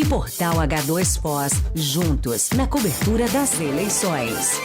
Portal H2 Foz, juntos na cobertura das eleições.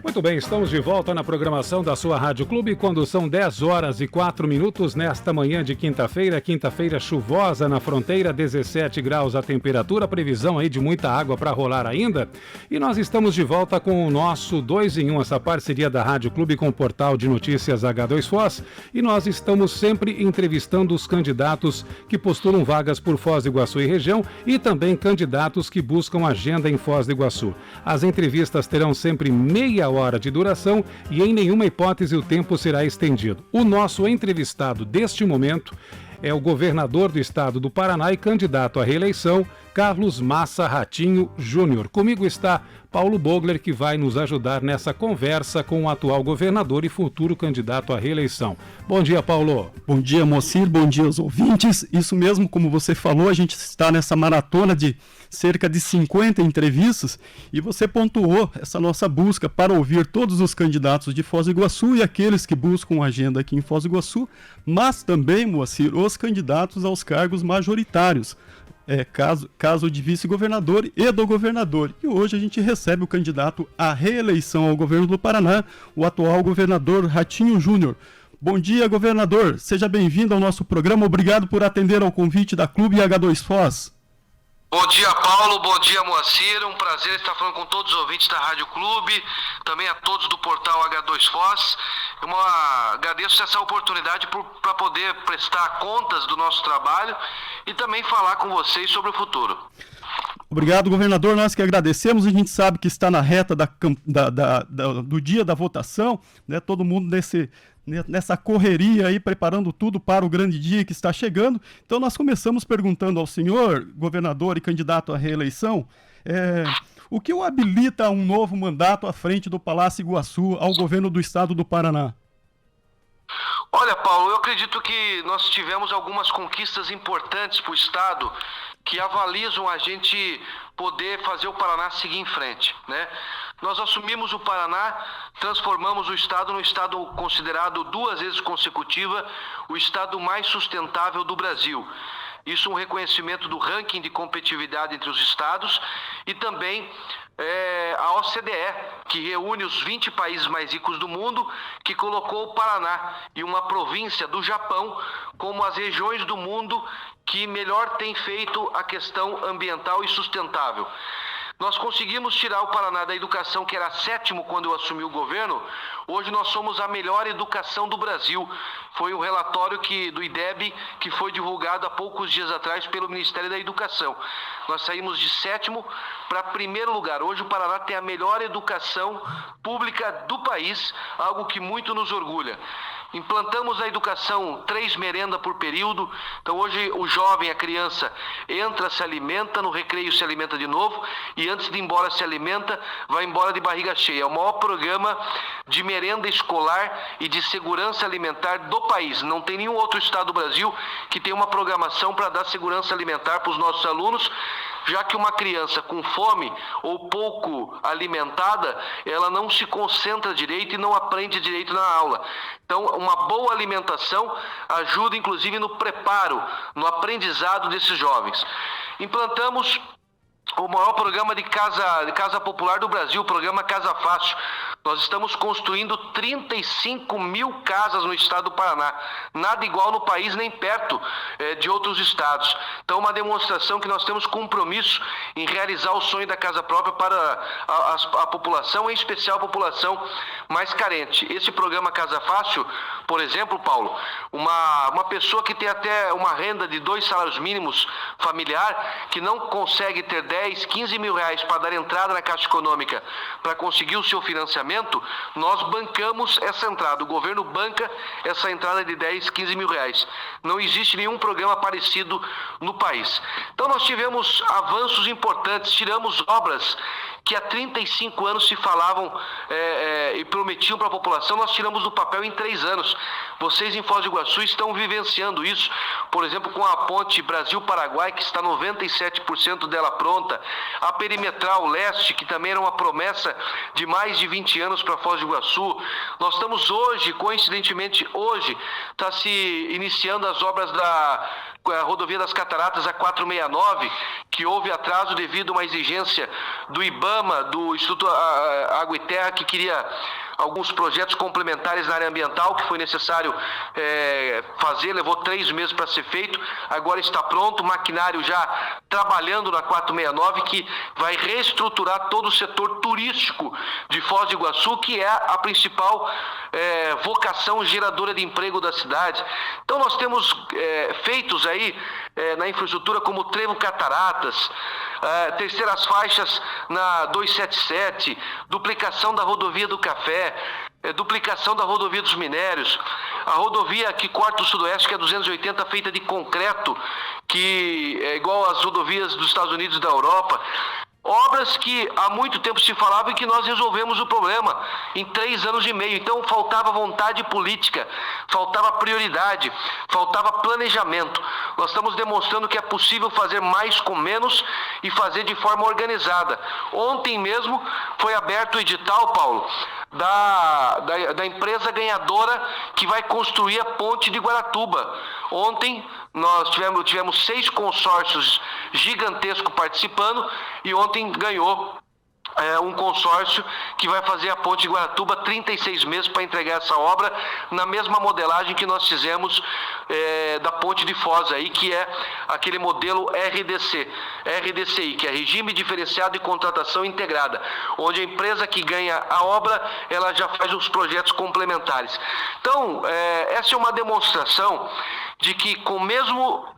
Muito bem, estamos de volta na programação da sua Rádio Clube, quando são 10 horas e 4 minutos nesta manhã de quinta-feira chuvosa na fronteira, 17 graus a temperatura, previsão aí de muita água para rolar ainda. E nós estamos de volta com o nosso 2 em 1, essa parceria da Rádio Clube com o portal de notícias H2 Foz, e nós estamos sempre entrevistando os candidatos que postulam vagas por Foz do Iguaçu e região e também candidatos que buscam agenda em Foz do Iguaçu. As entrevistas terão sempre meia hora de duração e em nenhuma hipótese o tempo será estendido. O nosso entrevistado deste momento é o governador do estado do Paraná e candidato à reeleição, Carlos Massa Ratinho Júnior. Comigo está Paulo Bogler, que vai nos ajudar nessa conversa com o atual governador e futuro candidato à reeleição. Bom dia, Paulo. Bom dia, Moacir. Bom dia aos ouvintes. Isso mesmo, como você falou, a gente está nessa maratona de cerca de 50 entrevistas e você pontuou essa nossa busca para ouvir todos os candidatos de Foz do Iguaçu e aqueles que buscam agenda aqui em Foz do Iguaçu, mas também, Moacir, os candidatos aos cargos majoritários. Caso de vice-governador e do governador. E hoje a gente recebe o candidato à reeleição ao governo do Paraná, o atual governador Ratinho Júnior. Bom dia, governador. Seja bem-vindo ao nosso programa. Obrigado por atender ao convite da Clube H2 Foz. Bom dia, Paulo. Bom dia, Moacir. Um prazer estar falando com todos os ouvintes da Rádio Clube, também a todos do portal H2 Foz. Agradeço essa oportunidade para poder prestar contas do nosso trabalho e também falar com vocês sobre o futuro. Obrigado, governador. Nós que agradecemos. A gente sabe que está na reta do dia da votação, né? Todo mundo nessa correria aí, preparando tudo para o grande dia que está chegando. Então nós começamos perguntando ao senhor, governador e candidato à reeleição, o que o habilita a um novo mandato à frente do Palácio Iguaçu ao governo do estado do Paraná? Olha, Paulo, eu acredito que nós tivemos algumas conquistas importantes para o estado que avalizam a gente poder fazer o Paraná seguir em frente, né? Nós assumimos o Paraná, transformamos o estado num estado considerado 2 vezes consecutiva o estado mais sustentável do Brasil. Isso é um reconhecimento do ranking de competitividade entre os estados e também a OCDE, que reúne os 20 países mais ricos do mundo, que colocou o Paraná e uma província do Japão como as regiões do mundo que melhor tem feito a questão ambiental e sustentável. Nós conseguimos tirar o Paraná da educação, que era 7º quando eu assumi o governo. Hoje nós somos a melhor educação do Brasil. Foi um relatório do IDEB que foi divulgado há poucos dias atrás pelo Ministério da Educação. Nós saímos de 7º para 1º lugar. Hoje o Paraná tem a melhor educação pública do país, algo que muito nos orgulha. Implantamos a educação 3 merendas por período. Então hoje o jovem, a criança, entra, se alimenta, no recreio se alimenta de novo e antes de ir embora se alimenta, vai embora de barriga cheia. É o maior programa de merenda escolar e de segurança alimentar do país. Não tem nenhum outro estado do Brasil que tenha uma programação para dar segurança alimentar para os nossos alunos, já que uma criança com fome ou pouco alimentada, ela não se concentra direito e não aprende direito na aula. Então, uma boa alimentação ajuda, inclusive, no preparo, no aprendizado desses jovens. Implantamos o maior programa de casa popular do Brasil, o programa Casa Fácil. Nós estamos construindo 35 mil casas no estado do Paraná. Nada igual no país, nem perto de outros estados. Então, uma demonstração que nós temos compromisso em realizar o sonho da casa própria para a população, em especial a população mais carente. Esse programa Casa Fácil, por exemplo, Paulo, uma pessoa que tem até uma renda de 2 salários mínimos familiar, que não consegue ter 10, 15 mil reais para dar entrada na Caixa Econômica para conseguir o seu financiamento, nós bancamos essa entrada. O governo banca essa entrada de 10, 15 mil reais. Não existe nenhum programa parecido no país. Então nós tivemos avanços importantes, tiramos obras que há 35 anos se falavam e prometiam para a população, nós tiramos do papel em 3 anos. Vocês em Foz do Iguaçu estão vivenciando isso, por exemplo, com a ponte Brasil-Paraguai, que está 97% dela pronta, a Perimetral Leste, que também era uma promessa de mais de 20 anos para Foz do Iguaçu. Nós estamos hoje, coincidentemente hoje, está se iniciando as obras da rodovia das Cataratas, a 469, que houve atraso devido a uma exigência do IBAMA, do Instituto Água e Terra, que queria alguns projetos complementares na área ambiental, que foi necessário fazer, levou 3 meses para ser feito, agora está pronto, o maquinário já trabalhando na 469, que vai reestruturar todo o setor turístico de Foz do Iguaçu, que é a principal vocação geradora de emprego da cidade. Então nós temos feitos aí na infraestrutura como Trevo Cataratas, terceiras faixas na 277, duplicação da rodovia do Café, duplicação da rodovia dos Minérios, a rodovia que corta o Sudoeste, que é 280, feita de concreto, que é igual às rodovias dos Estados Unidos e da Europa. Obras que há muito tempo se falava e que nós resolvemos o problema em 3 anos e meio. Então faltava vontade política, faltava prioridade, faltava planejamento. Nós estamos demonstrando que é possível fazer mais com menos e fazer de forma organizada. Ontem mesmo foi aberto o edital, Paulo, da empresa ganhadora que vai construir a ponte de Guaratuba. Ontem nós tivemos 6 consórcios gigantescos participando e ontem ganhou um consórcio que vai fazer a ponte de Guaratuba, 36 meses para entregar essa obra, na mesma modelagem que nós fizemos da ponte de Foz aí, que é aquele modelo RDCI, que é Regime Diferenciado de Contratação Integrada, onde a empresa que ganha a obra, ela já faz os projetos complementares. Então, essa é uma demonstração de que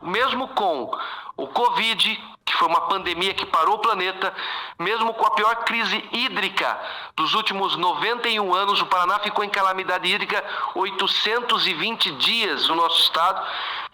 mesmo com o Covid, que foi uma pandemia que parou o planeta, mesmo com a pior crise hídrica dos últimos 91 anos, o Paraná ficou em calamidade hídrica 820 dias no nosso estado,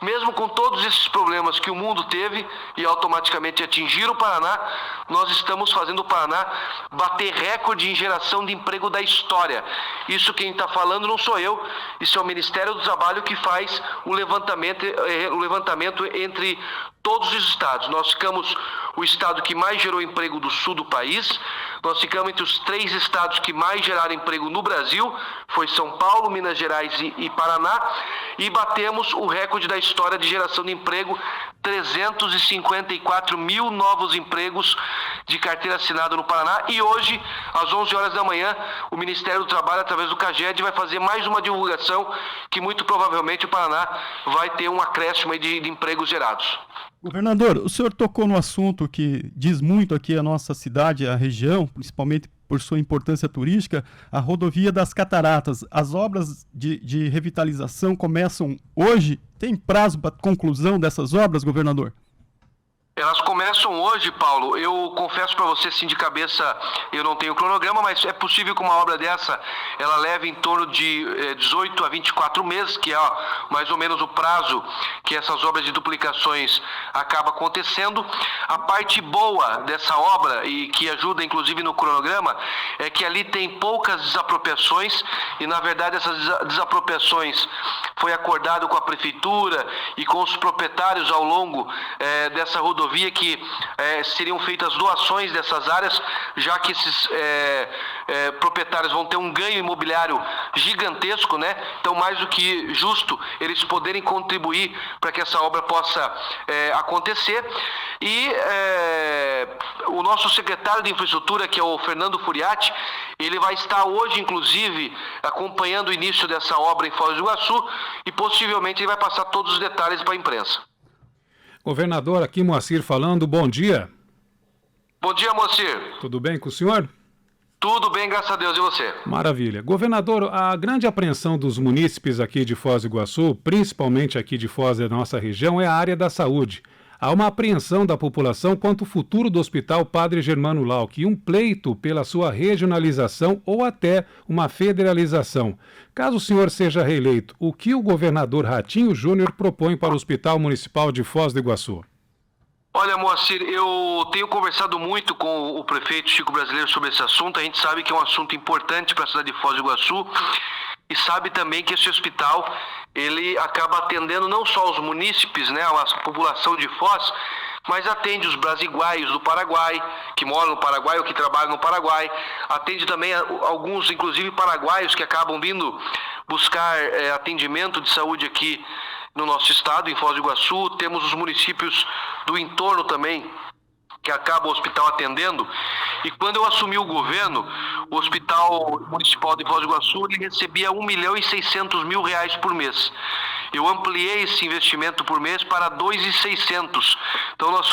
mesmo com todos esses problemas que o mundo teve e automaticamente atingiram o Paraná, nós estamos fazendo o Paraná bater recorde em geração de emprego da história. Isso quem está falando não sou eu, isso é o Ministério do Trabalho que faz o levantamento entre todos os estados. Nós ficamos o estado que mais gerou emprego do sul do país, nós ficamos entre os 3 estados que mais geraram emprego no Brasil, foi São Paulo, Minas Gerais e Paraná, e batemos o recorde da história de geração de emprego, 354 mil novos empregos de carteira assinada no Paraná, e hoje, às 11 horas da manhã, o Ministério do Trabalho, através do CAGED, vai fazer mais uma divulgação que muito provavelmente o Paraná vai ter um acréscimo aí de empregos gerados. Governador, o senhor tocou no assunto que diz muito aqui a nossa cidade, a região, principalmente por sua importância turística, a rodovia das Cataratas. As obras de revitalização começam hoje? Tem prazo para conclusão dessas obras, governador? Elas começam hoje, Paulo. Eu confesso para você, sim, de cabeça, eu não tenho cronograma, mas é possível que uma obra dessa, ela leve em torno de 18 a 24 meses, que é mais ou menos o prazo que essas obras de duplicações acabam acontecendo. A parte boa dessa obra, e que ajuda inclusive no cronograma, é que ali tem poucas desapropriações, e na verdade essas desapropriações foi acordado com a prefeitura e com os proprietários ao longo dessa rodovia, que seriam feitas doações dessas áreas, já que esses proprietários vão ter um ganho imobiliário gigantesco, né? Então, mais do que justo eles poderem contribuir para que essa obra possa acontecer. E o nosso secretário de Infraestrutura, que é o Fernando Furiati, ele vai estar hoje, inclusive, acompanhando o início dessa obra em Foz do Iguaçu, e possivelmente ele vai passar todos os detalhes para a imprensa. Governador, aqui Moacir falando, bom dia. Bom dia, Moacir. Tudo bem com o senhor? Tudo bem, graças a Deus, e você? Maravilha. Governador, a grande apreensão dos munícipes aqui de Foz do Iguaçu, principalmente aqui de Foz da nossa região, é a área da saúde. Há uma apreensão da população quanto ao futuro do Hospital Padre Germano Lauck e um pleito pela sua regionalização ou até uma federalização. Caso o senhor seja reeleito, o que o governador Ratinho Júnior propõe para o Hospital Municipal de Foz do Iguaçu? Olha, Moacir, eu tenho conversado muito com o prefeito Chico Brasileiro sobre esse assunto. A gente sabe que é um assunto importante para a cidade de Foz do Iguaçu e sabe também que esse hospital ele acaba atendendo não só os munícipes, né, a população de Foz, mas atende os brasiguaios do Paraguai, que moram no Paraguai ou que trabalham no Paraguai, atende também alguns, inclusive paraguaios, que acabam vindo buscar atendimento de saúde aqui no nosso estado, em Foz do Iguaçu. Temos os municípios do entorno também, que acaba o hospital atendendo. E quando eu assumi o governo, o Hospital Municipal de Foz do Iguaçu ele recebia R$1.600.000 por mês. Eu ampliei esse investimento por mês para 2.600. Então nós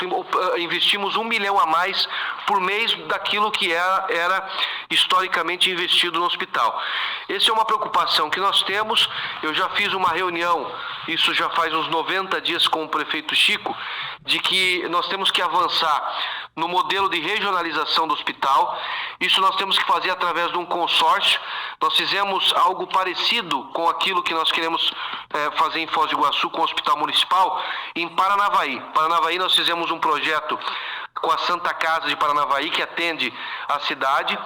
investimos R$1 milhão a mais por mês daquilo que era historicamente investido no hospital. Essa é uma preocupação que nós temos. Eu já fiz uma reunião, isso já faz uns 90 dias, com o prefeito Chico, de que nós temos que avançar no modelo de regionalização do hospital. Isso nós temos que fazer através de um consórcio. Nós fizemos algo parecido com aquilo que nós queremos fazer em Foz do Iguaçu com o Hospital Municipal em Paranavaí. Paranavaí nós fizemos um projeto com a Santa Casa de Paranavaí, que atende a cidade,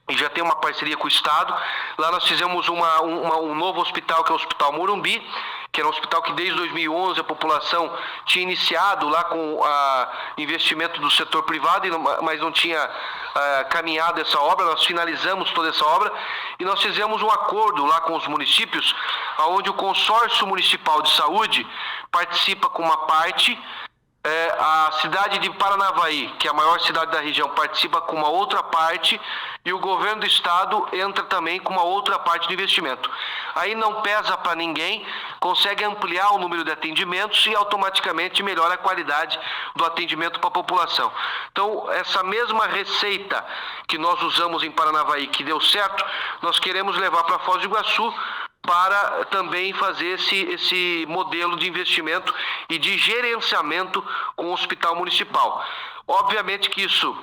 e já tem uma parceria com o Estado. Lá nós fizemos um novo hospital, que é o Hospital Morumbi, que era um hospital que desde 2011 a população tinha iniciado lá com investimento do setor privado, mas não tinha caminhado essa obra. Nós finalizamos toda essa obra e nós fizemos um acordo lá com os municípios, onde o consórcio municipal de saúde participa com uma parte, a cidade de Paranavaí, que é a maior cidade da região, participa com uma outra parte, e o governo do estado entra também com uma outra parte do investimento. Aí não pesa para ninguém, consegue ampliar o número de atendimentos e automaticamente melhora a qualidade do atendimento para a população. Então, essa mesma receita que nós usamos em Paranavaí, que deu certo, nós queremos levar para Foz do Iguaçu, para também fazer esse modelo de investimento e de gerenciamento com o hospital municipal. Obviamente que isso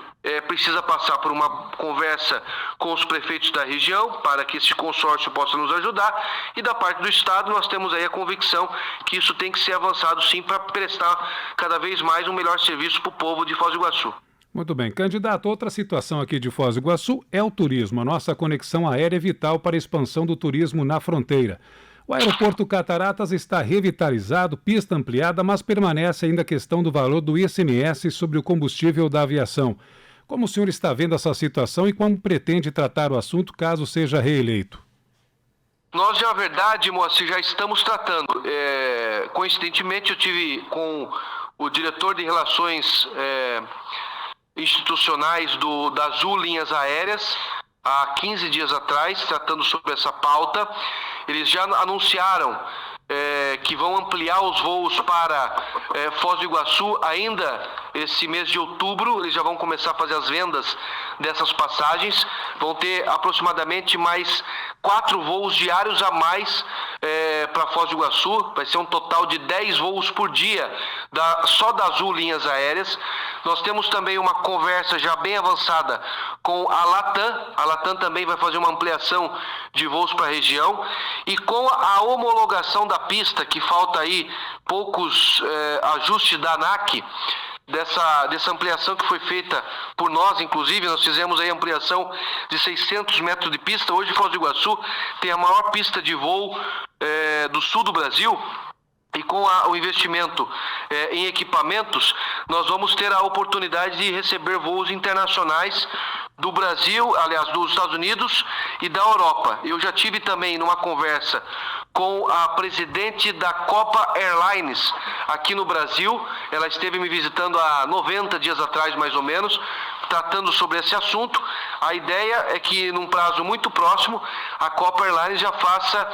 precisa passar por uma conversa com os prefeitos da região, para que esse consórcio possa nos ajudar, e da parte do Estado nós temos aí a convicção que isso tem que ser avançado sim, para prestar cada vez mais um melhor serviço para o povo de Foz do Iguaçu. Muito bem. Candidato, outra situação aqui de Foz do Iguaçu é o turismo. A nossa conexão aérea é vital para a expansão do turismo na fronteira. O aeroporto Cataratas está revitalizado, pista ampliada, mas permanece ainda a questão do valor do ICMS sobre o combustível da aviação. Como o senhor está vendo essa situação e como pretende tratar o assunto caso seja reeleito? Nós, na verdade, Moacir, já estamos tratando. Coincidentemente, eu tive com o diretor de Relações Institucionais da Azul Linhas Aéreas há 15 dias atrás, tratando sobre essa pauta. Eles já anunciaram que vão ampliar os voos para Foz do Iguaçu ainda esse mês de outubro. Eles já vão começar a fazer as vendas dessas passagens. Vão ter aproximadamente mais 4 voos diários a mais para Foz do Iguaçu. Vai ser um total de 10 voos por dia só da Azul Linhas Aéreas. Nós temos também uma conversa já bem avançada com a Latam. A Latam também vai fazer uma ampliação de voos para a região. E com a homologação da pista, que falta aí poucos ajustes da ANAC, dessa ampliação que foi feita por nós, inclusive, nós fizemos aí ampliação de 600 metros de pista. Hoje Foz do Iguaçu tem a maior pista de voo do sul do Brasil. E com o investimento em equipamentos, nós vamos ter a oportunidade de receber voos internacionais do Brasil, aliás, dos Estados Unidos e da Europa. Eu já tive também numa conversa com a presidente da Copa Airlines aqui no Brasil. Ela esteve me visitando há 90 dias atrás, mais ou menos, tratando sobre esse assunto. A ideia é que, num prazo muito próximo, a Copa Airlines já faça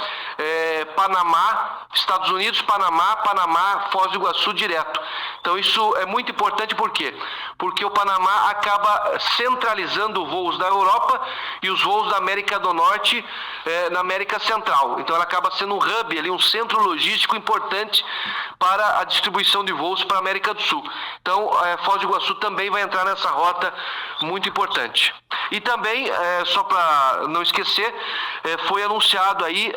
Panamá, Estados Unidos, Panamá, Foz do Iguaçu direto. Então isso é muito importante, por quê? Porque o Panamá acaba centralizando voos da Europa e os voos da América do Norte na América Central. Então ela acaba sendo um hub ali, um centro logístico importante para a distribuição de voos para a América do Sul. Então Foz do Iguaçu também vai entrar nessa rota muito importante. E também, só para não esquecer, foi anunciado aí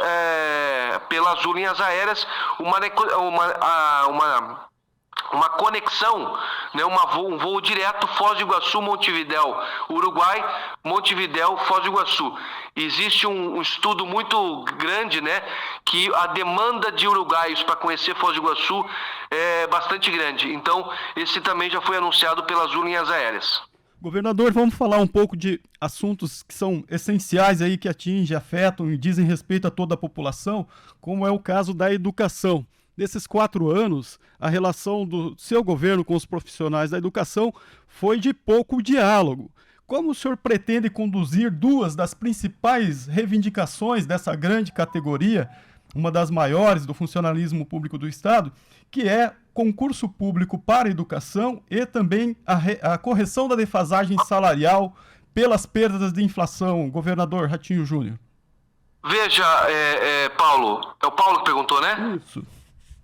uma conexão, né, um voo direto Foz do Iguaçu, Montevidéu, Uruguai, Montevidéu, Foz do Iguaçu. Existe um estudo muito grande, né, que a demanda de uruguaios para conhecer Foz do Iguaçu é bastante grande. Então, esse também já foi anunciado pelas linhas aéreas. Governador, vamos falar um pouco de assuntos que são essenciais aí, que atingem, afetam e dizem respeito a toda a população, como é o caso da educação. Nesses 4 anos, a relação do seu governo com os profissionais da educação foi de pouco diálogo. Como o senhor pretende conduzir 2 das principais reivindicações dessa grande categoria, uma das maiores do funcionalismo público do Estado, que é concurso público para a educação e também a correção da defasagem salarial pelas perdas de inflação, governador Ratinho Júnior? Veja, Paulo, é o Paulo que perguntou, né? Isso.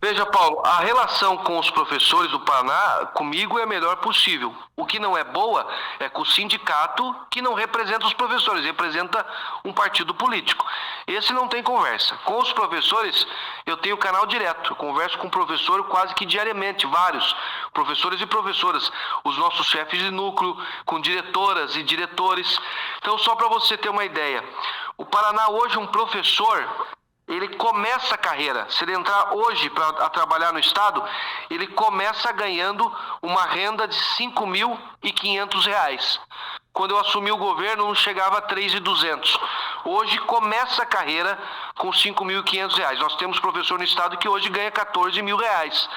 Veja, Paulo, a relação com os professores do Paraná, comigo, é a melhor possível. O que não é boa é com o sindicato, que não representa os professores, representa um partido político. Esse não tem conversa. Com os professores, eu tenho canal direto. Eu converso com o professor quase que diariamente, vários professores e professoras, os nossos chefes de núcleo, com diretoras e diretores. Então, só para você ter uma ideia, o Paraná hoje, um professor, ele começa a carreira, se ele entrar hoje para trabalhar no Estado, ele começa ganhando uma renda de R$ 5.500. Quando eu assumi o governo, não chegava a 3.200. Hoje começa a carreira com R$ 5.500. Nós temos professor no Estado que hoje ganha R$ 14.000.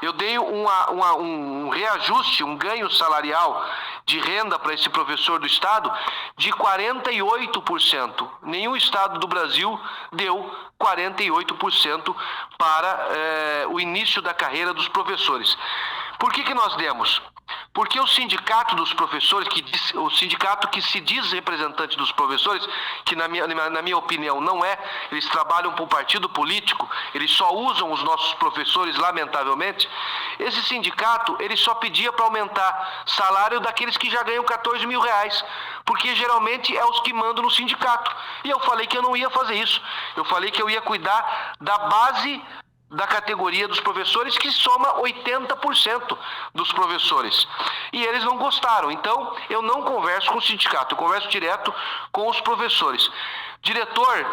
Eu dei um reajuste, um ganho salarial de renda para esse professor do Estado de 48%. Nenhum Estado do Brasil deu 48% para o início da carreira dos professores. Por que nós demos? Porque o sindicato dos professores, o sindicato que se diz representante dos professores, que na minha opinião não é, eles trabalham para um partido político, eles só usam os nossos professores, lamentavelmente. Esse sindicato, ele só pedia para aumentar salário daqueles que já ganham R$ 14.000, porque geralmente é os que mandam no sindicato. E eu falei que eu não ia fazer isso. Eu falei que eu ia cuidar da base da categoria dos professores, que soma 80% dos professores. E eles não gostaram. Então, eu não converso com o sindicato, eu converso direto com os professores. Diretor,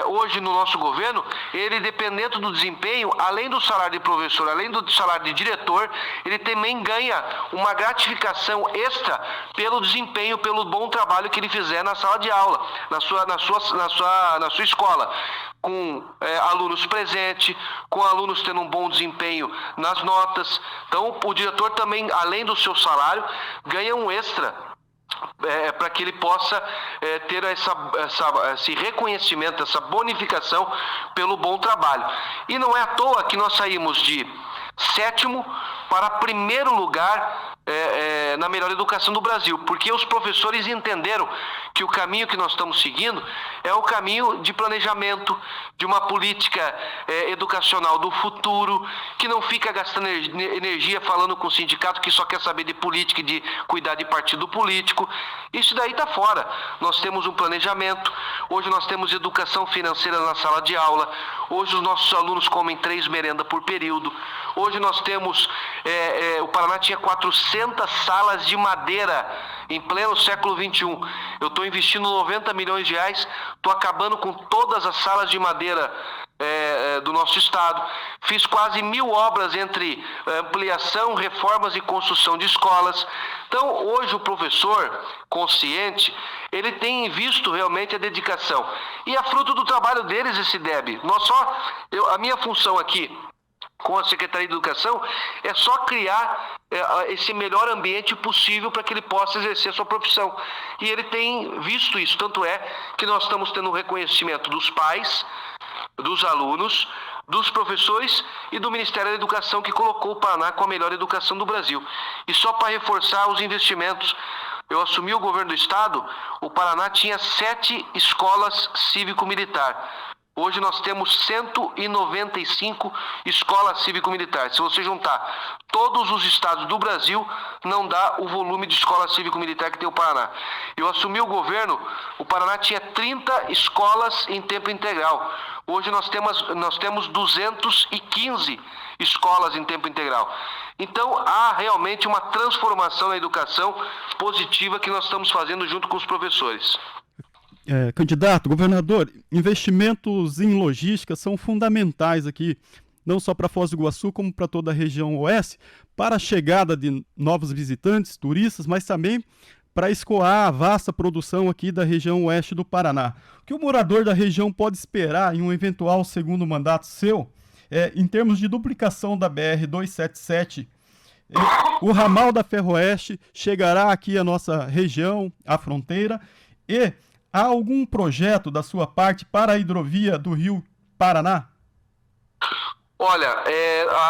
hoje no nosso governo, ele, dependendo do desempenho, além do salário de professor, além do salário de diretor, ele também ganha uma gratificação extra pelo desempenho, pelo bom trabalho que ele fizer na sala de aula, na sua escola, com alunos presentes, com alunos tendo um bom desempenho nas notas. Então, o diretor também, além do seu salário, ganha um extra para que ele possa ter esse reconhecimento, essa bonificação pelo bom trabalho. E não é à toa que nós saímos de 7º para 1º lugar na melhor educação do Brasil, porque os professores entenderam que o caminho que nós estamos seguindo é o caminho de planejamento, de uma política educacional do futuro, que não fica gastando energia falando com o sindicato que só quer saber de política e de cuidar de partido político. Isso daí está fora. Nós temos um planejamento, hoje nós temos educação financeira na sala de aula, hoje os nossos alunos comem 3 merendas por período, hoje nós temos, o Paraná tinha 400 salas de madeira em pleno século XXI. Eu estou investindo 90 milhões de reais, estou acabando com todas as salas de madeira do nosso estado. Fiz quase 1.000 obras entre ampliação, reformas e construção de escolas. Então, hoje o professor consciente, ele tem visto realmente a dedicação. E é fruto do trabalho deles esse DEB. A minha função aqui com a Secretaria de Educação é só criar esse melhor ambiente possível para que ele possa exercer a sua profissão. E ele tem visto isso, tanto é que nós estamos tendo um reconhecimento dos pais, dos alunos, dos professores e do Ministério da Educação, que colocou o Paraná com a melhor educação do Brasil. E só para reforçar os investimentos, eu assumi o governo do Estado, o Paraná tinha 7 escolas cívico-militar. Hoje nós temos 195 escolas cívico-militares. Se você juntar todos os estados do Brasil, não dá o volume de escola cívico-militar que tem o Paraná. Eu assumi o governo, o Paraná tinha 30 escolas em tempo integral. Hoje nós temos 215 escolas em tempo integral. Então há realmente uma transformação na educação positiva que nós estamos fazendo junto com os professores. Candidato, governador, investimentos em logística são fundamentais aqui, não só para Foz do Iguaçu, como para toda a região oeste, para a chegada de novos visitantes, turistas, mas também para escoar a vasta produção aqui da região oeste do Paraná. O que o morador da região pode esperar em um eventual segundo mandato seu, em termos de duplicação da BR-277, o ramal da Ferroeste chegará aqui à nossa região, à fronteira, e há algum projeto da sua parte para a hidrovia do Rio Paraná? Olha,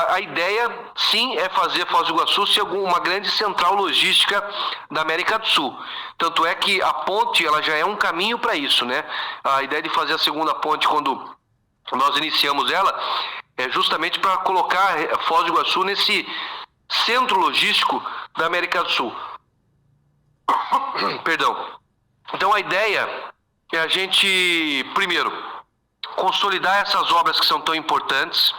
a ideia sim é fazer Foz do Iguaçu ser uma grande central logística da América do Sul. Tanto é que a ponte ela já é um caminho para isso, né? A ideia de fazer a segunda ponte quando nós iniciamos ela é justamente para colocar Foz do Iguaçu nesse centro logístico da América do Sul. Perdão. Então a ideia é a gente, primeiro, consolidar essas obras que são tão importantes.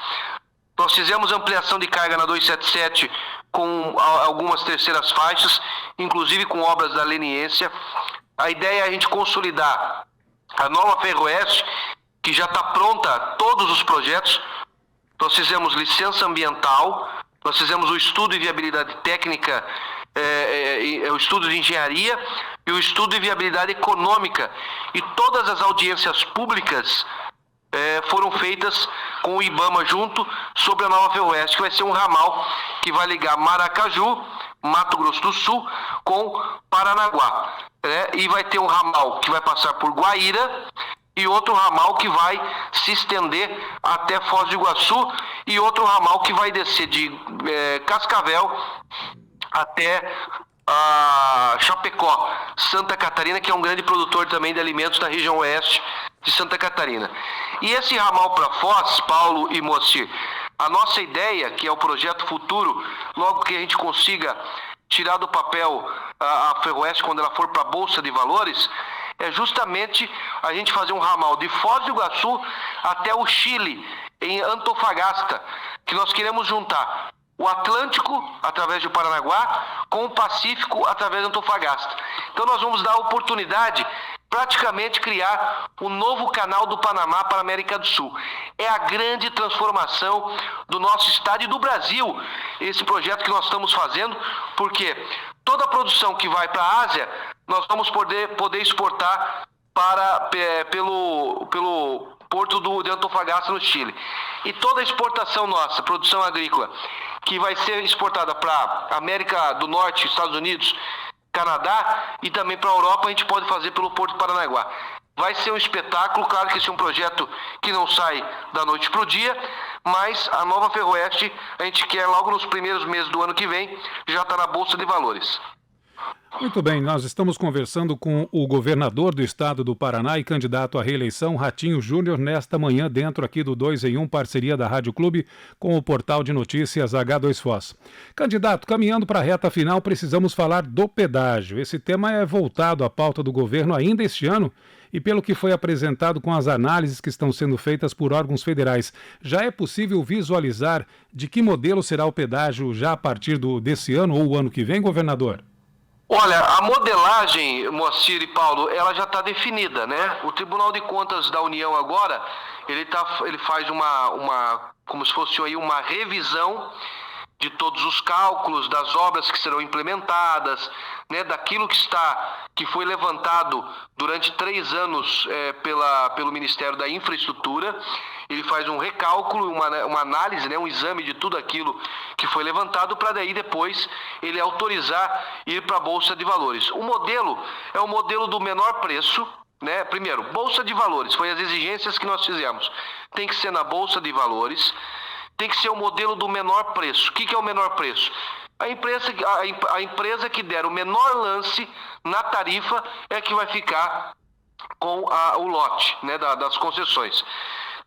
Nós fizemos ampliação de carga na 277 com algumas terceiras faixas, inclusive com obras da leniência. A ideia é a gente consolidar a nova Ferroeste, que já está pronta, todos os projetos. Nós fizemos licença ambiental, nós fizemos o estudo de viabilidade técnica, o estudo de engenharia e o estudo de viabilidade econômica. E todas as audiências públicas foram feitas com o IBAMA junto sobre a nova Ferroeste, que vai ser um ramal que vai ligar Maracaju, Mato Grosso do Sul, com Paranaguá. E vai ter um ramal que vai passar por Guaíra e outro ramal que vai se estender até Foz do Iguaçu e outro ramal que vai descer de Cascavel até Chapecó, Santa Catarina, que é um grande produtor também de alimentos da região oeste de Santa Catarina. E esse ramal para Foz, Paulo e Moacir, a nossa ideia, que é o projeto futuro, logo que a gente consiga tirar do papel a Ferroeste quando ela for para a Bolsa de Valores, é justamente a gente fazer um ramal de Foz do Iguaçu até o Chile, em Antofagasta, que nós queremos juntar o Atlântico, através de Paranaguá, com o Pacífico, através de Antofagasta. Então nós vamos dar a oportunidade, praticamente criar um novo canal do Panamá para a América do Sul. É a grande transformação do nosso estado e do Brasil, esse projeto que nós estamos fazendo, porque toda a produção que vai para a Ásia, nós vamos poder exportar pelo porto de Antofagasta, no Chile. E toda a exportação nossa, produção agrícola, que vai ser exportada para a América do Norte, Estados Unidos, Canadá e também para a Europa, a gente pode fazer pelo Porto de Paranaguá. Vai ser um espetáculo, claro que esse é um projeto que não sai da noite para o dia, mas a nova Ferroeste, a gente quer logo nos primeiros meses do ano que vem, já está na Bolsa de Valores. Muito bem, nós estamos conversando com o governador do estado do Paraná e candidato à reeleição, Ratinho Júnior, nesta manhã dentro aqui do 2 em 1, parceria da Rádio Clube com o portal de notícias H2Foz. Candidato, caminhando para a reta final, precisamos falar do pedágio. Esse tema é voltado à pauta do governo ainda este ano e pelo que foi apresentado com as análises que estão sendo feitas por órgãos federais, já é possível visualizar de que modelo será o pedágio já a partir desse ano ou o ano que vem, governador? Olha, a modelagem, Moacir e Paulo, ela já está definida, né? O Tribunal de Contas da União agora, ele faz como se fosse aí uma revisão de todos os cálculos das obras que serão implementadas, né? Daquilo que foi levantado durante 3 anos pelo Ministério da Infraestrutura. Ele faz um recálculo, uma análise, né, um exame de tudo aquilo que foi levantado para daí depois ele autorizar ir para a Bolsa de Valores. O modelo é o modelo do menor preço, né? Primeiro, Bolsa de Valores, foi as exigências que nós fizemos. Tem que ser na Bolsa de Valores, tem que ser o modelo do menor preço. O que é o menor preço? A empresa que der o menor lance na tarifa é que vai ficar com o lote, né, das concessões.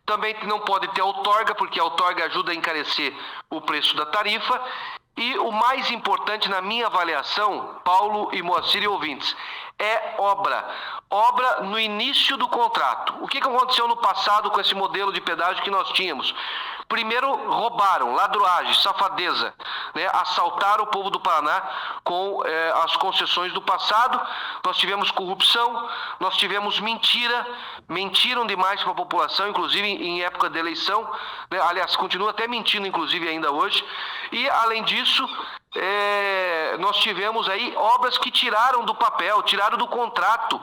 Também não pode ter outorga, porque a outorga ajuda a encarecer o preço da tarifa. E o mais importante na minha avaliação, Paulo e Moacir e ouvintes, é obra. Obra no início do contrato. O que aconteceu no passado com esse modelo de pedágio que nós tínhamos? Primeiro, roubaram, ladruagem, safadeza, né? Assaltaram o povo do Paraná com as concessões do passado. Nós tivemos corrupção, nós tivemos mentira, mentiram demais para a população, inclusive em época de eleição, né? Aliás, continua até mentindo, inclusive, ainda hoje. E, além disso, nós tivemos aí obras que tiraram do papel, tiraram do contrato,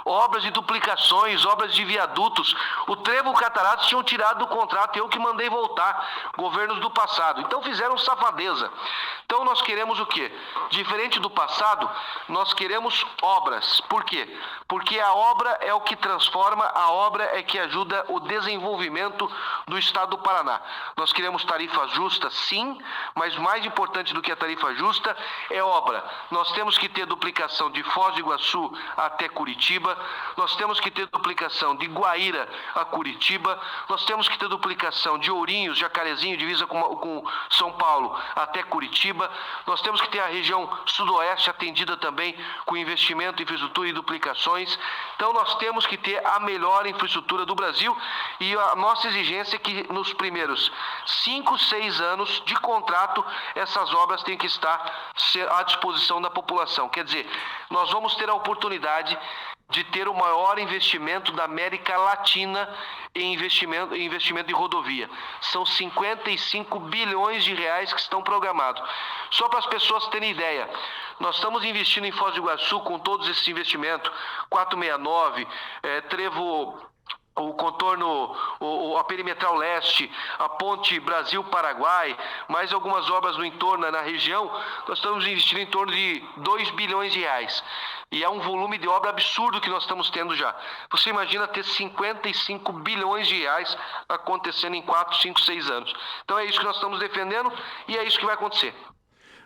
obras de duplicações, obras de viadutos. O Trevo Cataratas tinham tirado do contrato, eu que mandei voltar, governos do passado. Então fizeram safadeza. Então nós queremos o quê? Diferente do passado, nós queremos obras. Por quê? Porque a obra é o que transforma, a obra é que ajuda o desenvolvimento do estado do Paraná. Nós queremos tarifa justa, sim, mas mais importante do que a tarifa justa é obra. Nós temos que ter duplicação de Foz do Iguaçu até Curitiba, nós temos que ter duplicação de Guaíra a Curitiba, nós temos que ter duplicação de Ourinhos, Jacarezinho, divisa com São Paulo até Curitiba, nós temos que ter a região sudoeste atendida também com investimento, infraestrutura e duplicações. Então nós temos que ter a melhor infraestrutura do Brasil e a nossa exigência é que nos primeiros 5, 6 anos de contrato essas obras têm que estar à disposição da população. Quer dizer, nós vamos ter a oportunidade de ter o maior investimento da América Latina em investimento em rodovia. São 55 bilhões de reais que estão programados. Só para as pessoas terem ideia, nós estamos investindo em Foz do Iguaçu com todos esses investimentos, 469, Trevo, o contorno, a perimetral leste, a ponte Brasil-Paraguai, mais algumas obras no entorno, na região, nós estamos investindo em torno de 2 bilhões de reais. E é um volume de obra absurdo que nós estamos tendo já. Você imagina ter 55 bilhões de reais acontecendo em 4, 5, 6 anos. Então é isso que nós estamos defendendo e é isso que vai acontecer.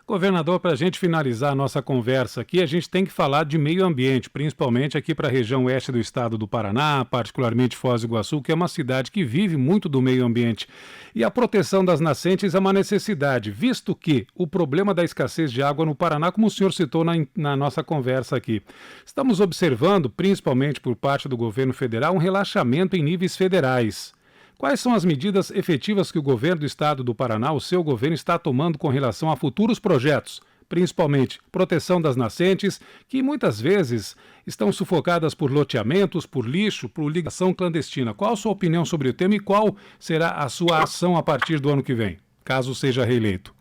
Governador, para a gente finalizar a nossa conversa aqui, a gente tem que falar de meio ambiente, principalmente aqui para a região oeste do estado do Paraná, particularmente Foz do Iguaçu, que é uma cidade que vive muito do meio ambiente. E a proteção das nascentes é uma necessidade, visto que o problema da escassez de água no Paraná, como o senhor citou na nossa conversa aqui, estamos observando, principalmente por parte do governo federal, um relaxamento em níveis federais. Quais são as medidas efetivas que o governo do estado do Paraná, o seu governo, está tomando com relação a futuros projetos, principalmente proteção das nascentes, que muitas vezes estão sufocadas por loteamentos, por lixo, por ligação clandestina? Qual a sua opinião sobre o tema e qual será a sua ação a partir do ano que vem, caso seja reeleito?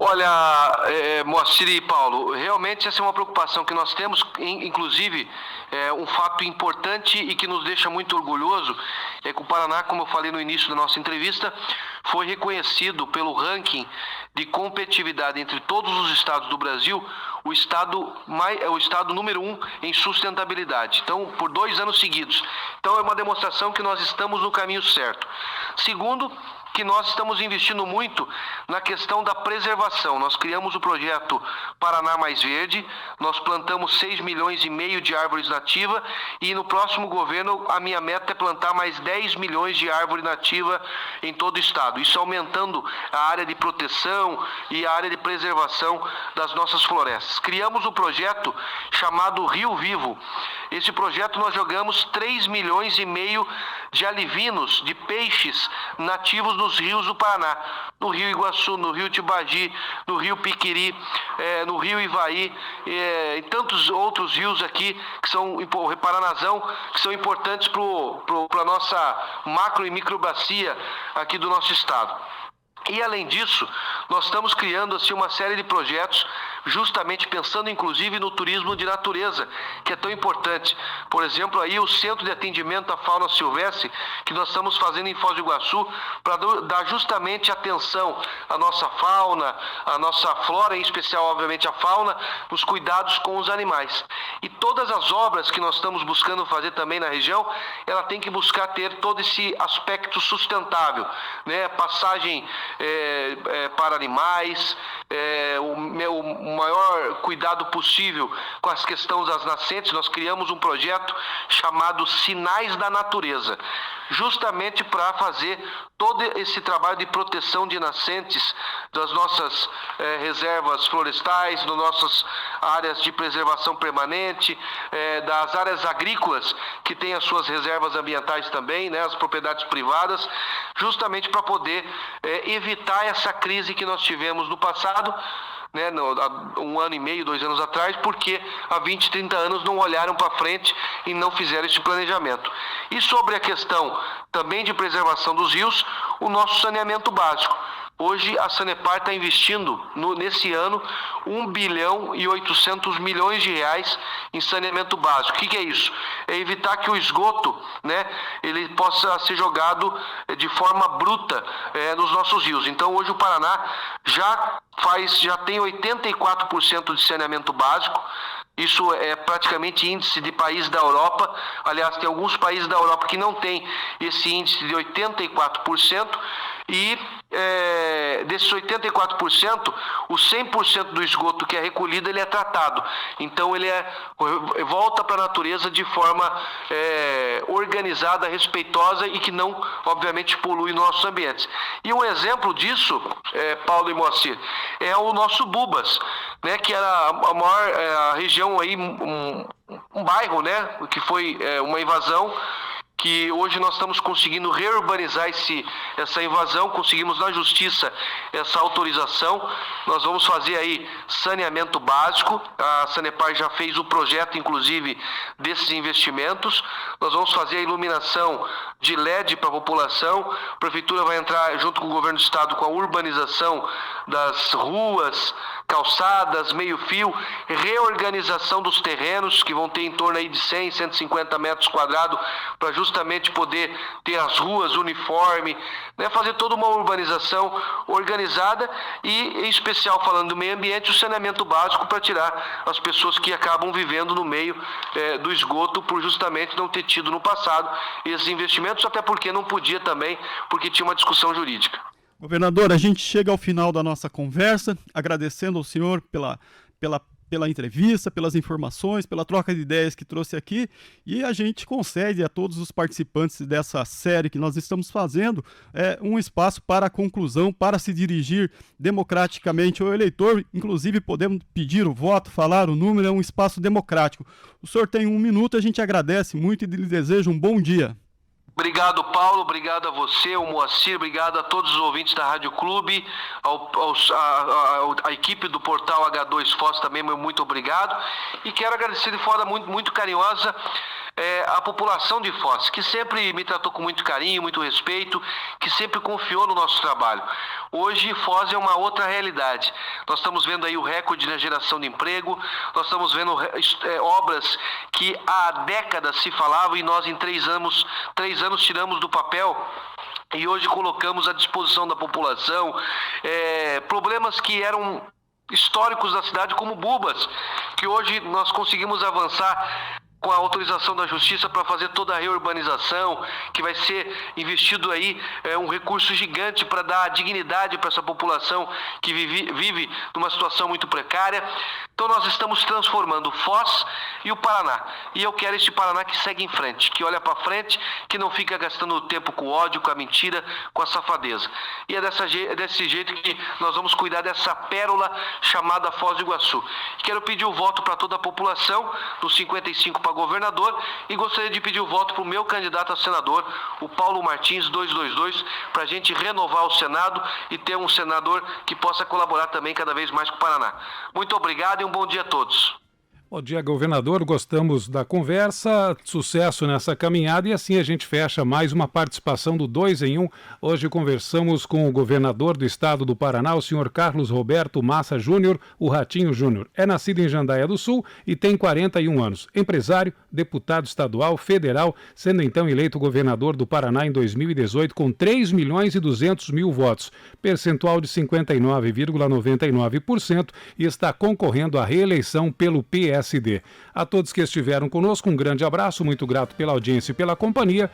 Olha, Moacir e Paulo, realmente essa é uma preocupação que nós temos, inclusive um fato importante e que nos deixa muito orgulhoso é que o Paraná, como eu falei no início da nossa entrevista, foi reconhecido pelo ranking de competitividade entre todos os estados do Brasil, o estado número 1 em sustentabilidade. Então, por 2 anos seguidos. Então, é uma demonstração que nós estamos no caminho certo. Segundo, que nós estamos investindo muito na questão da preservação. Nós criamos o projeto Paraná Mais Verde, nós plantamos 6,5 milhões de árvores nativas e no próximo governo a minha meta é plantar mais 10 milhões de árvores nativas em todo o estado. Isso aumentando a área de proteção e a área de preservação das nossas florestas. Criamos um projeto chamado Rio Vivo. Esse projeto nós jogamos 3,5 milhões de alivinos, de peixes nativos nos rios do Paraná, no Rio Iguaçu, no Rio Tibagi, no Rio Piquiri, no Rio Ivaí, e tantos outros rios aqui, que são, o Paranazão, que são importantes para a nossa macro e microbacia aqui do nosso estado. E além disso, nós estamos criando assim, uma série de projetos justamente pensando inclusive no turismo de natureza, que é tão importante. Por exemplo, aí o Centro de Atendimento à Fauna Silvestre, que nós estamos fazendo em Foz do Iguaçu, para dar justamente atenção à nossa fauna, à nossa flora, em especial, obviamente, a fauna, os cuidados com os animais. E todas as obras que nós estamos buscando fazer também na região, ela tem que buscar ter todo esse aspecto sustentável, né? Passagem para animais, o maior cuidado possível com as questões das nascentes. Nós criamos um projeto chamado Sinais da Natureza, justamente para fazer todo esse trabalho de proteção de nascentes das nossas reservas florestais, das nossas áreas de preservação permanente, das áreas agrícolas que têm as suas reservas ambientais também, né, as propriedades privadas, justamente para poder evitar essa crise que nós tivemos no passado, né, há 1 ano e meio, 2 anos atrás, porque há 20, 30 anos não olharam para frente e não fizeram esse planejamento. E sobre a questão também de preservação dos rios, o nosso saneamento básico. Hoje a Sanepar está investindo nesse ano 1 bilhão e 800 milhões de reais em saneamento básico. O que é isso? É evitar que o esgoto, né, ele possa ser jogado de forma bruta nos nossos rios. Então hoje o Paraná já tem 84% de saneamento básico. Isso é praticamente índice de país da Europa. Aliás, tem alguns países da Europa que não tem esse índice de 84%. E desses 84%, o 100% do esgoto que é recolhido, ele é tratado. Então ele volta para a natureza de forma organizada, respeitosa e que não, obviamente, polui nossos ambientes. E um exemplo disso, Paulo e Moacir, é o nosso Bubas, né, que era a região aí, um bairro, né, que foi uma invasão, que hoje nós estamos conseguindo reurbanizar essa invasão, conseguimos na justiça essa autorização. Nós vamos fazer aí saneamento básico, a Sanepar já fez o projeto, inclusive, desses investimentos. Nós vamos fazer a iluminação de LED para a população. A Prefeitura vai entrar junto com o Governo do Estado com a urbanização das ruas, calçadas, meio-fio, reorganização dos terrenos, que vão ter em torno aí de 100, 150 metros quadrados, para justamente poder ter as ruas uniforme, né, fazer toda uma urbanização organizada e, em especial, falando do meio ambiente, o saneamento básico para tirar as pessoas que acabam vivendo no meio do esgoto por justamente não ter tido no passado esses investimentos, até porque não podia também, porque tinha uma discussão jurídica. Governador, a gente chega ao final da nossa conversa, agradecendo ao senhor pela entrevista, pelas informações, pela troca de ideias que trouxe aqui, e a gente concede a todos os participantes dessa série que nós estamos fazendo um espaço para a conclusão, para se dirigir democraticamente ao eleitor. Inclusive podemos pedir o voto, falar o número, é um espaço democrático. O senhor tem 1 minuto, a gente agradece muito e lhe deseja um bom dia. Obrigado, Paulo, obrigado a você, o Moacir, obrigado a todos os ouvintes da Rádio Clube, a equipe do portal H2 Foz também, muito obrigado. E quero agradecer de forma muito, muito carinhosa a população de Foz, que sempre me tratou com muito carinho, muito respeito, que sempre confiou no nosso trabalho. Hoje, Foz é uma outra realidade. Nós estamos vendo aí o recorde na geração de emprego, nós estamos vendo obras que há décadas se falavam e nós em 3 anos tiramos do papel e hoje colocamos à disposição da população problemas que eram históricos da cidade, como Bubas, que hoje nós conseguimos avançar com a autorização da Justiça para fazer toda a reurbanização, que vai ser investido aí um recurso gigante para dar dignidade para essa população que vive numa situação muito precária. Então nós estamos transformando Foz e o Paraná. E eu quero este Paraná que segue em frente, que olha para frente, que não fica gastando tempo com ódio, com a mentira, com a safadeza. E é desse jeito que nós vamos cuidar dessa pérola chamada Foz do Iguaçu. Quero pedir o voto para toda a população, no 55 para governador, e gostaria de pedir o voto para o meu candidato a senador, o Paulo Martins 222, para a gente renovar o Senado e ter um senador que possa colaborar também cada vez mais com o Paraná. Muito obrigado e um bom dia a todos. Bom dia, governador. Gostamos da conversa, sucesso nessa caminhada e assim a gente fecha mais uma participação do 2 em 1. Hoje conversamos com o governador do estado do Paraná, o senhor Carlos Roberto Massa Júnior, o Ratinho Júnior. É nascido em Jandaia do Sul e tem 41 anos. Empresário, deputado estadual, federal, sendo então eleito governador do Paraná em 2018 com 3.200.000 votos, percentual de 59,99% e está concorrendo à reeleição pelo PSD. A todos que estiveram conosco, um grande abraço, muito grato pela audiência e pela companhia.